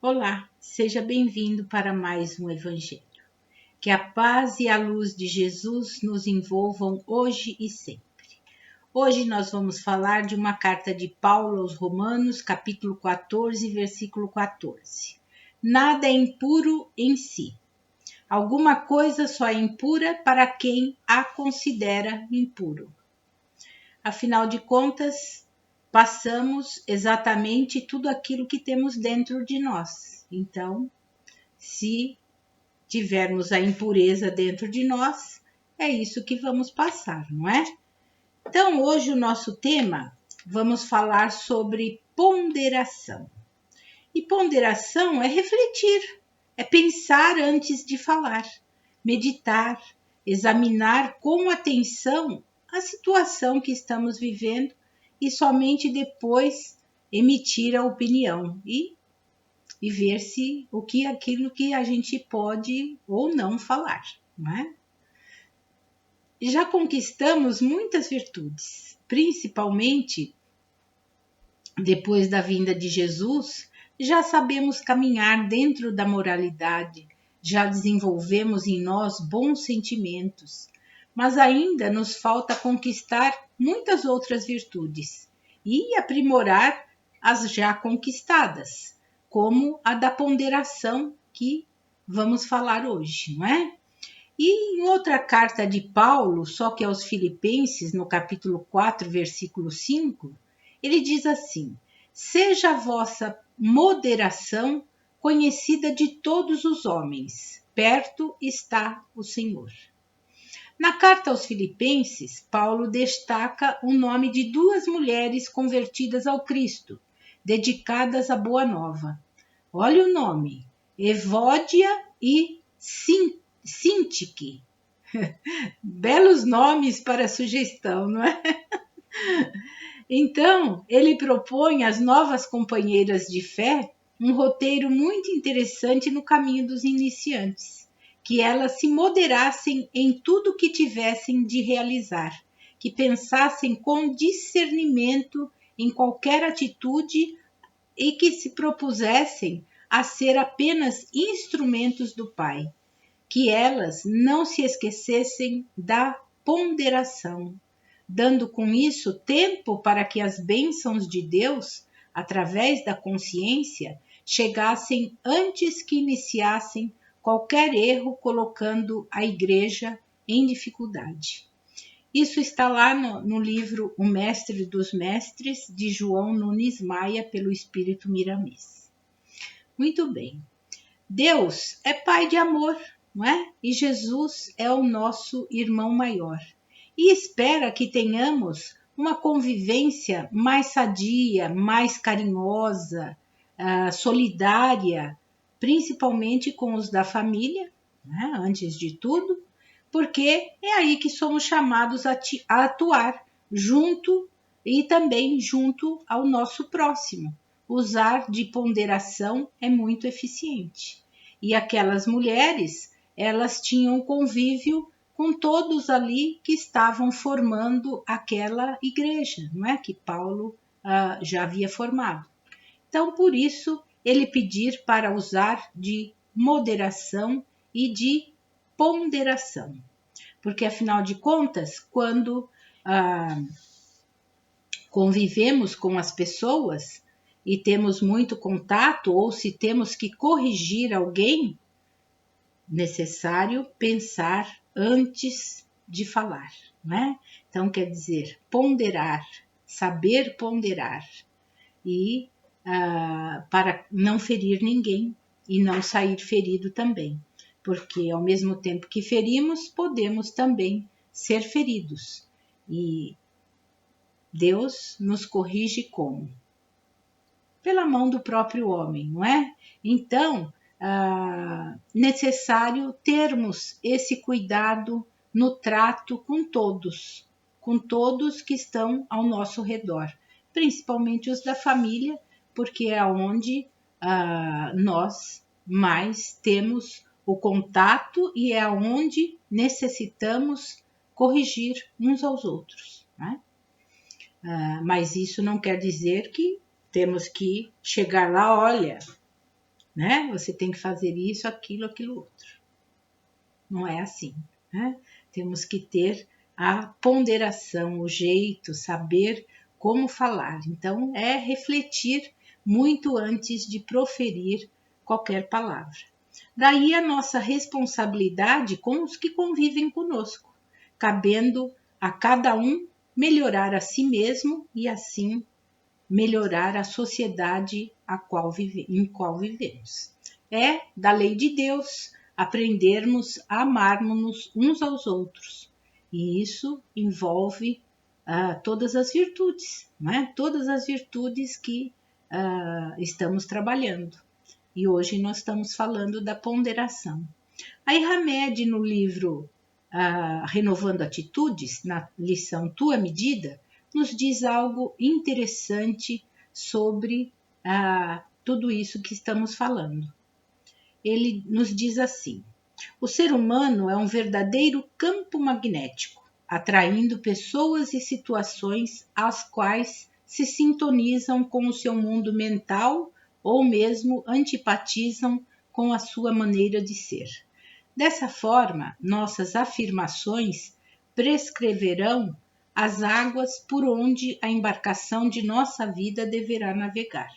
Olá, seja bem-vindo para mais um Evangelho. Que a paz e a luz de Jesus nos envolvam hoje e sempre. Hoje nós vamos falar de uma carta de Paulo aos Romanos, capítulo 14, versículo 14. Nada é impuro em si. Alguma coisa só é impura para quem a considera impuro. Afinal de contas, passamos exatamente tudo aquilo que temos dentro de nós. Então, se tivermos a impureza dentro de nós, é isso que vamos passar, não é? Então, hoje o nosso tema, vamos falar sobre ponderação. E ponderação é refletir, é pensar antes de falar, meditar, examinar com atenção a situação que estamos vivendo e somente depois emitir a opinião e ver se aquilo que a gente pode ou não falar, não é? Já conquistamos muitas virtudes, principalmente depois da vinda de Jesus, já sabemos caminhar dentro da moralidade, já desenvolvemos em nós bons sentimentos, mas ainda nos falta conquistar muitas outras virtudes e aprimorar as já conquistadas, como a da ponderação que vamos falar hoje, não é? E em outra carta de Paulo, só que aos Filipenses, no capítulo 4, versículo 5, ele diz assim: seja a vossa moderação conhecida de todos os homens, perto está o Senhor. Na carta aos Filipenses, Paulo destaca o nome de duas mulheres convertidas ao Cristo, dedicadas à Boa Nova. Olha o nome: Evódia e Sintique. Belos nomes para sugestão, não é? Então, ele propõe às novas companheiras de fé um roteiro muito interessante no caminho dos iniciantes, que elas se moderassem em tudo que tivessem de realizar, que pensassem com discernimento em qualquer atitude e que se propusessem a ser apenas instrumentos do Pai, que elas não se esquecessem da ponderação, dando com isso tempo para que as bênçãos de Deus, através da consciência, chegassem antes que iniciassem qualquer erro, colocando a igreja em dificuldade. Isso está lá no livro O Mestre dos Mestres, de João Nunes Maia, pelo Espírito Miramês. Muito bem. Deus é Pai de amor, não é? E Jesus é o nosso irmão maior. E espera que tenhamos uma convivência mais sadia, mais carinhosa, solidária, principalmente com os da família, né? Antes de tudo, porque é aí que somos chamados a atuar junto e também junto ao nosso próximo. Usar de ponderação é muito eficiente. E aquelas mulheres, elas tinham convívio com todos ali que estavam formando aquela igreja, não é? Que Paulo já havia formado. Então, por isso, ele pedir para usar de moderação e de ponderação. Porque, afinal de contas, quando convivemos com as pessoas e temos muito contato, ou se temos que corrigir alguém, necessário pensar antes de falar, né? Então, quer dizer, ponderar, saber ponderar e para não ferir ninguém e não sair ferido também, porque ao mesmo tempo que ferimos, podemos também ser feridos. E Deus nos corrige como? Pela mão do próprio homem, não é? Então, necessário termos esse cuidado no trato com todos que estão ao nosso redor, principalmente os da família, porque é onde nós mais temos o contato e é onde necessitamos corrigir uns aos outros, né? Mas isso não quer dizer que temos que chegar lá, olha, né? Você tem que fazer isso, aquilo outro. Não é assim, né? Temos que ter a ponderação, o jeito, saber como falar. Então, é refletir muito antes de proferir qualquer palavra. Daí a nossa responsabilidade com os que convivem conosco, cabendo a cada um melhorar a si mesmo e assim melhorar a sociedade em qual vivemos. É da lei de Deus aprendermos a amarmos uns aos outros. E isso envolve todas as virtudes, não é? Todas as virtudes que estamos trabalhando. E hoje nós estamos falando da ponderação. A Hamed, no livro Renovando Atitudes, na lição Tua Medida, nos diz algo interessante sobre tudo isso que estamos falando. Ele nos diz assim: o ser humano é um verdadeiro campo magnético, atraindo pessoas e situações às quais se sintonizam com o seu mundo mental ou mesmo antipatizam com a sua maneira de ser. Dessa forma, nossas afirmações prescreverão as águas por onde a embarcação de nossa vida deverá navegar.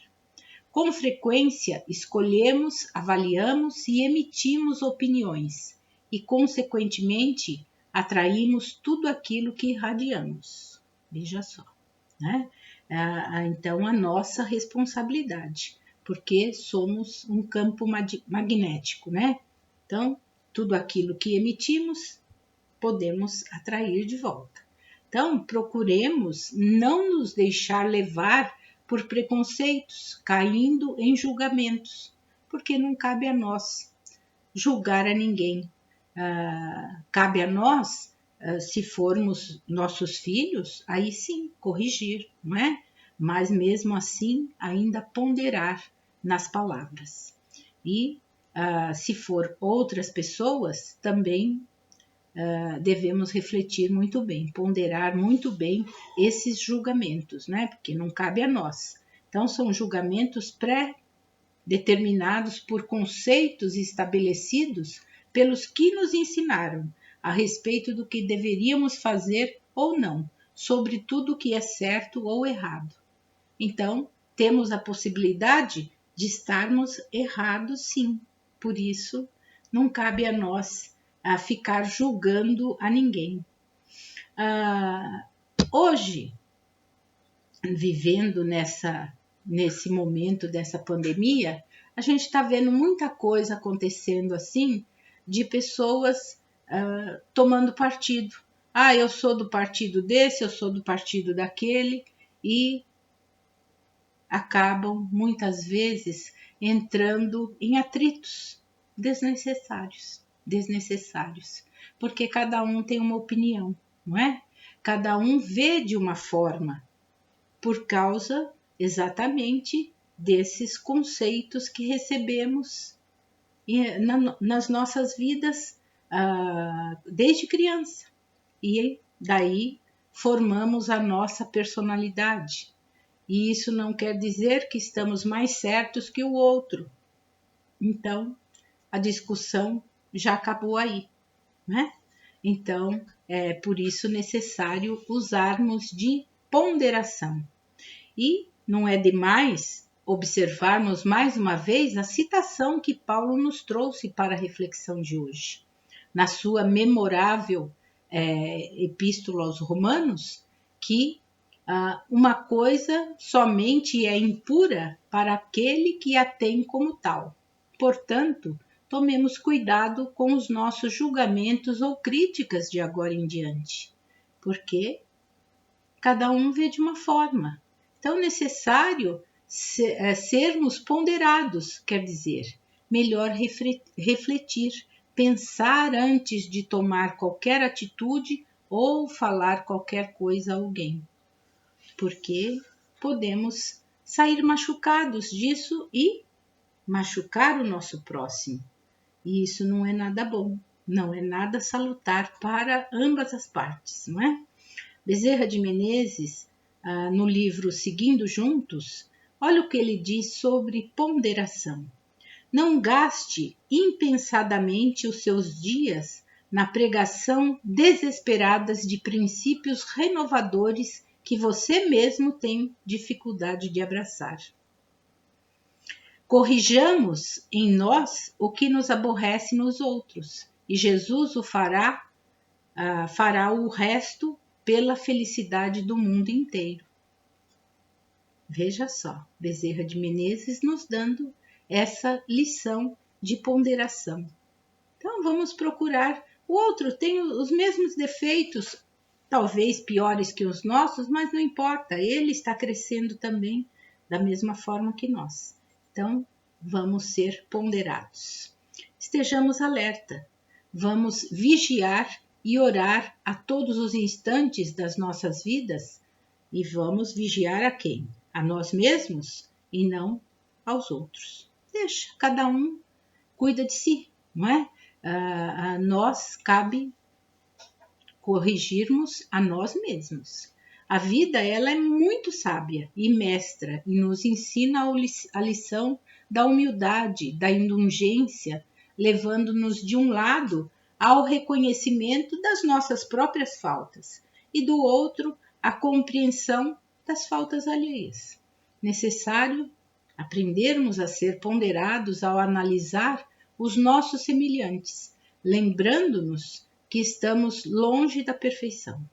Com frequência, escolhemos, avaliamos e emitimos opiniões, e, consequentemente, atraímos tudo aquilo que irradiamos. Veja só, né? Então, a nossa responsabilidade, porque somos um campo magnético, né? Então, tudo aquilo que emitimos, podemos atrair de volta. Então, procuremos não nos deixar levar por preconceitos, caindo em julgamentos, porque não cabe a nós julgar a ninguém. Cabe a nós, se formos nossos filhos, aí sim, corrigir, não é? Mas mesmo assim, ainda ponderar nas palavras. E se for outras pessoas, também devemos refletir muito bem, ponderar muito bem esses julgamentos, né? Porque não cabe a nós. Então, são julgamentos pré-determinados por conceitos estabelecidos pelos que nos ensinaram a respeito do que deveríamos fazer ou não, sobre tudo o que é certo ou errado. Então, temos a possibilidade de estarmos errados, sim. Por isso, não cabe a nós ficar julgando a ninguém. Hoje, vivendo nesse momento dessa pandemia, a gente está vendo muita coisa acontecendo assim, de pessoas tomando partido. Eu sou do partido desse, eu sou do partido daquele, e acabam muitas vezes entrando em atritos desnecessários, porque cada um tem uma opinião, não é? Cada um vê de uma forma, por causa exatamente desses conceitos que recebemos nas nossas vidas desde criança. E daí formamos a nossa personalidade. E isso não quer dizer que estamos mais certos que o outro. Então, a discussão já acabou aí, né? Então, é por isso necessário usarmos de ponderação. E não é demais observarmos mais uma vez a citação que Paulo nos trouxe para a reflexão de hoje. Na sua memorável epístola aos Romanos, que uma coisa somente é impura para aquele que a tem como tal. Portanto, tomemos cuidado com os nossos julgamentos ou críticas de agora em diante, porque cada um vê de uma forma. Então, é necessário sermos ponderados, quer dizer, melhor refletir, pensar antes de tomar qualquer atitude ou falar qualquer coisa a alguém, porque podemos sair machucados disso e machucar o nosso próximo. E isso não é nada bom, não é nada salutar para ambas as partes, não é? Bezerra de Menezes, no livro Seguindo Juntos, olha o que ele diz sobre ponderação. Não gaste impensadamente os seus dias na pregação desesperada de princípios renovadores que você mesmo tem dificuldade de abraçar. Corrijamos em nós o que nos aborrece nos outros, e Jesus o fará o resto pela felicidade do mundo inteiro. Veja só, Bezerra de Menezes nos dando essa lição de ponderação. Então vamos procurar. O outro tem os mesmos defeitos, talvez piores que os nossos, mas não importa, ele está crescendo também da mesma forma que nós. Então vamos ser ponderados. Estejamos alerta, vamos vigiar e orar a todos os instantes das nossas vidas, e vamos vigiar a quem? A nós mesmos e não aos outros. Deixa, cada um cuida de si, não é? A nós cabe corrigirmos a nós mesmos. A vida, ela é muito sábia e mestra e nos ensina a lição da humildade, da indulgência, levando-nos de um lado ao reconhecimento das nossas próprias faltas e do outro a compreensão das faltas alheias. Necessário aprendermos a ser ponderados ao analisar os nossos semelhantes, lembrando-nos que estamos longe da perfeição.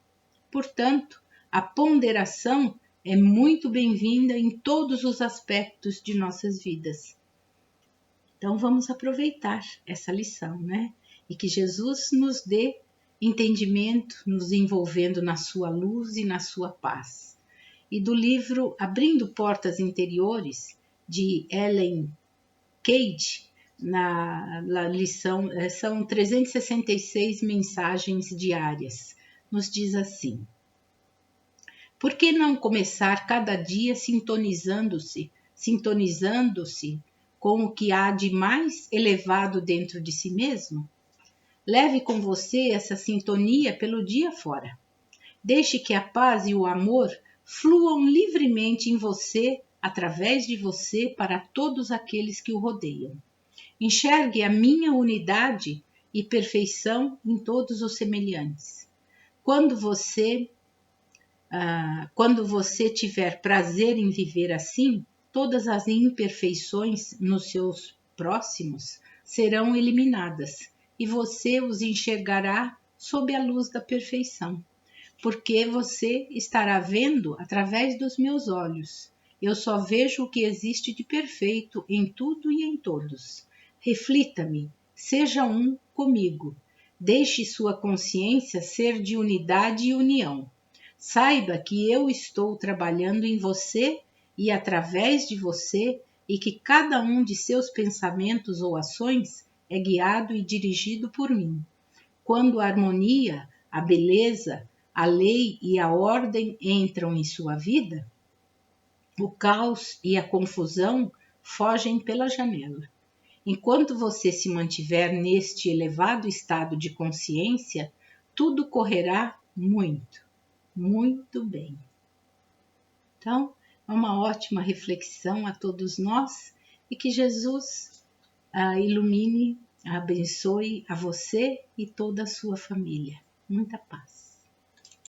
Portanto, a ponderação é muito bem-vinda em todos os aspectos de nossas vidas. Então vamos aproveitar essa lição, né? E que Jesus nos dê entendimento, nos envolvendo na sua luz e na sua paz. E do livro Abrindo Portas Interiores, de Ellen Cage, na lição, são 366 mensagens diárias, nos diz assim: por que não começar cada dia sintonizando-se com o que há de mais elevado dentro de si mesmo? Leve com você essa sintonia pelo dia fora. Deixe que a paz e o amor fluam livremente em você, através de você, para todos aqueles que o rodeiam. Enxergue a minha unidade e perfeição em todos os semelhantes. Quando você tiver prazer em viver assim, todas as imperfeições nos seus próximos serão eliminadas e você os enxergará sob a luz da perfeição, porque você estará vendo através dos meus olhos. Eu só vejo o que existe de perfeito em tudo e em todos. Reflita-me, seja um comigo. Deixe sua consciência ser de unidade e união. Saiba que eu estou trabalhando em você e através de você, e que cada um de seus pensamentos ou ações é guiado e dirigido por mim. Quando a harmonia, a beleza, a lei e a ordem entram em sua vida, o caos e a confusão fogem pela janela. Enquanto você se mantiver neste elevado estado de consciência, tudo correrá muito, muito bem. Então, é uma ótima reflexão a todos nós e que Jesus ilumine, abençoe a você e toda a sua família. Muita paz.